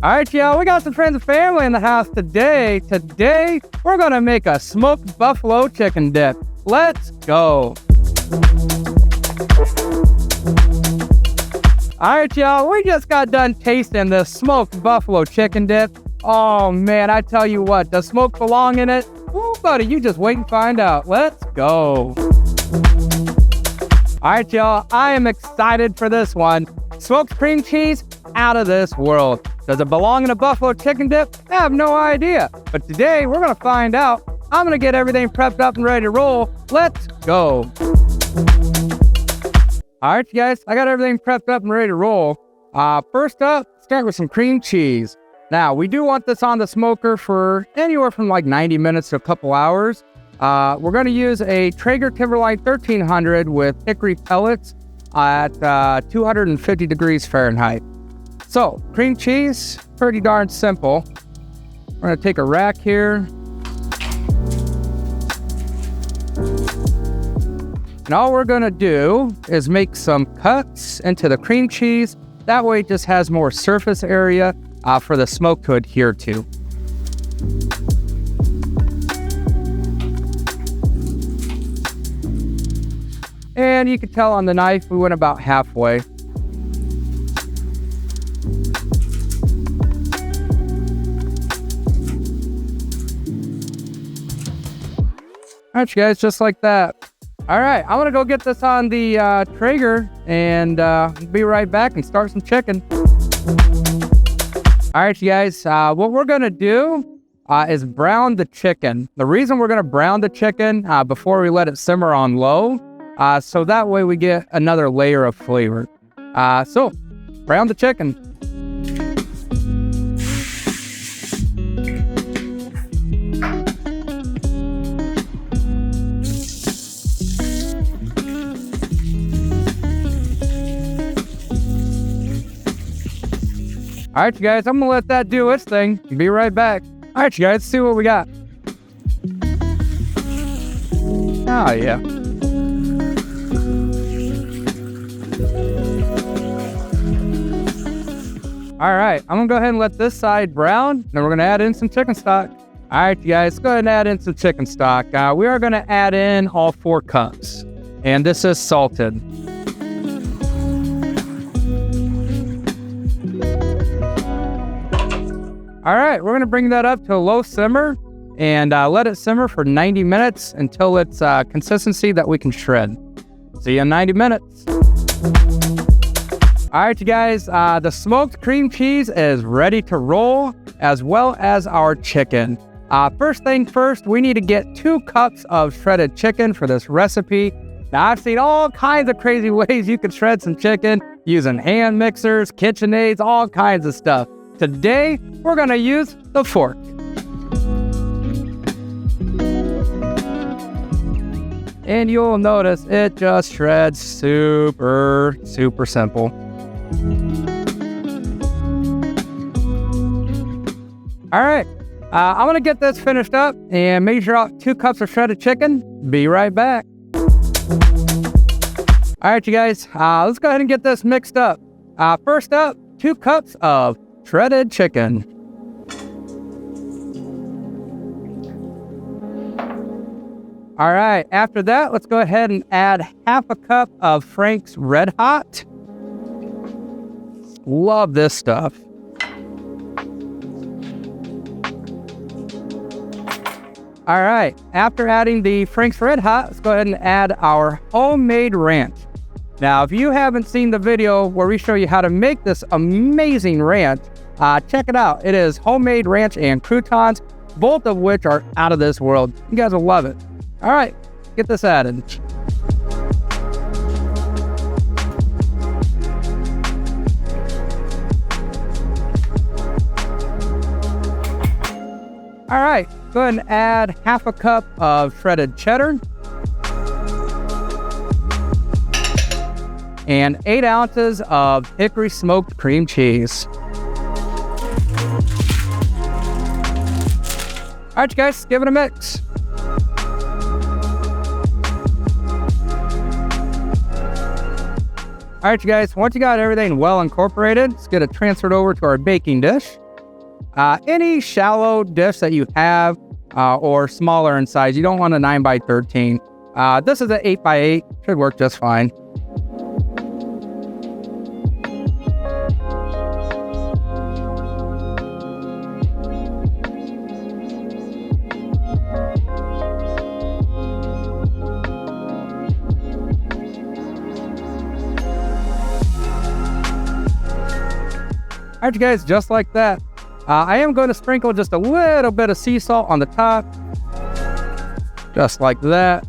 All right, y'all, we got some friends and family in the house today. Today, we're going to make a smoked buffalo chicken dip. Let's go. All right, y'all, we just got done tasting this smoked buffalo chicken dip. Oh, man, I tell you what, does smoke belong in it? Ooh, buddy, you just wait and find out. Let's go. All right, y'all, I am excited for this one. Smoked cream cheese, out of this world. Does it belong in a buffalo chicken dip? I have no idea. But today, we're going to find out. I'm going to get everything prepped up and ready to roll. Let's go. All right, you guys, I got everything prepped up and ready to roll. First up, start with some cream cheese. Now, we do want this on the smoker for anywhere from like 90 minutes to a couple hours. We're going to use a Traeger Timberline 1300 with hickory pellets at 250 degrees Fahrenheit. So, cream cheese, pretty darn simple. We're going to take a rack here. And all we're going to do is make some cuts into the cream cheese. That way it just has more surface area for the smoke to adhere to. And you can tell on the knife, we went about halfway. All right, you guys, just like that. All right, I'm gonna go get this on the Traeger and be right back and start some chicken. All right, you guys, what we're gonna do is brown the chicken. The reason we're gonna brown the chicken before we let it simmer on low, so that way we get another layer of flavor. So, brown the chicken. All right, you guys, I'm gonna let that do its thing. Be right back. All right, you guys, see what we got. Oh, yeah. All right, I'm gonna go ahead and let this side brown, then we're gonna add in some chicken stock. All right, you guys, go ahead and add in some chicken stock. We are gonna add in all 4 cups, and this is salted. All right, we're gonna bring that up to a low simmer and let it simmer for 90 minutes until it's consistency that we can shred. See you in 90 minutes. All right, you guys, the smoked cream cheese is ready to roll, as well as our chicken. First thing first, we need to get 2 cups of shredded chicken for this recipe. Now, I've seen all kinds of crazy ways you can shred some chicken using hand mixers, KitchenAids, all kinds of stuff. Today, we're gonna use the fork. And you'll notice it just shreds super simple. All right, I'm gonna get this finished up and measure out 2 cups of shredded chicken. Be right back. All right, you guys, let's go ahead and get this mixed up. First up, 2 cups of shredded chicken. All right, after that, let's go ahead and add half a cup of Frank's Red Hot. Love this stuff. All right, after adding the Frank's Red Hot, let's go ahead and add our homemade ranch. Now, if you haven't seen the video where we show you how to make this amazing ranch, check it out. It is homemade ranch and croutons, both of which are out of this world. You guys will love it. All right, get this added. All right, go ahead and add half a cup of shredded cheddar and 8 ounces of hickory smoked cream cheese. All right, you guys, give it a mix. All right, you guys, once you got everything well incorporated, let's get it transferred over to our baking dish. Any shallow dish that you have or smaller in size, you don't want a 9 by 13. This is an 8 by 8, should work just fine. All right, you guys, just like that. I am going to sprinkle just a little bit of sea salt on the top. Just like that.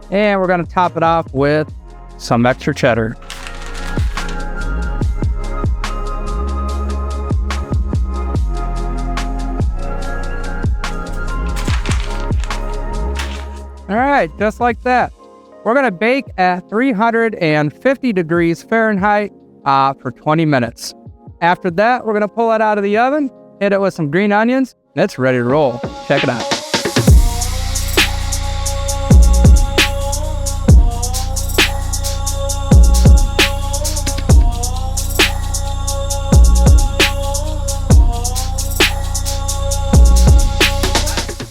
And we're going to top it off with some extra cheddar. All right, just like that. We're going to bake at 350 degrees Fahrenheit for 20 minutes. After that, we're going to pull it out of the oven, hit it with some green onions, and it's ready to roll. Check it out.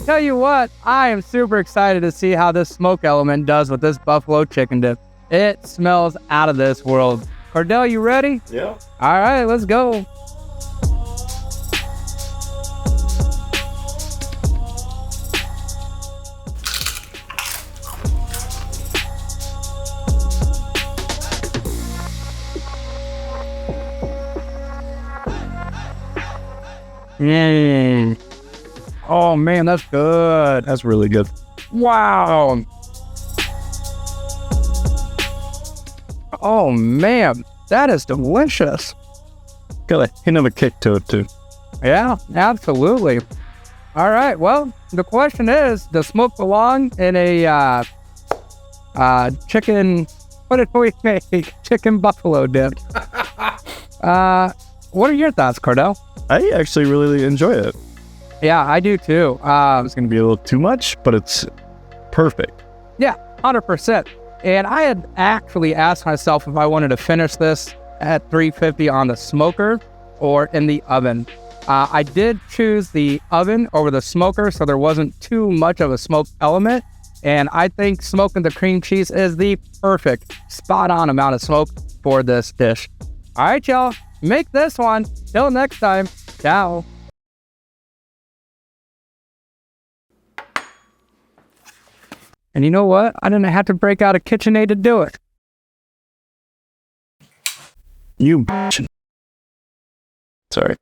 Tell you what, I am super excited to see how this smoke element does with this buffalo chicken dip. It smells out of this world. Cordell, you ready? Yeah. All right, let's go. Oh man, that's good. That's really good. Wow. Oh man, that is delicious. Got a hint of a kick to it too. Yeah, absolutely. All right, well, the question is, does smoke belong in a chicken, what did we make? Chicken buffalo dip. What are your thoughts, Cordell? I actually really enjoy it. Yeah, I do too. It's going to be a little too much, but it's perfect. Yeah, 100%. And I had actually asked myself if I wanted to finish this at 350 on the smoker or in the oven. I did choose the oven over the smoker, so there wasn't too much of a smoke element. And I think smoking the cream cheese is the perfect, spot-on amount of smoke for this dish. All right, y'all, make this one. Till next time, ciao. And you know what? I didn't have to break out a KitchenAid to do it. You bitch. Sorry.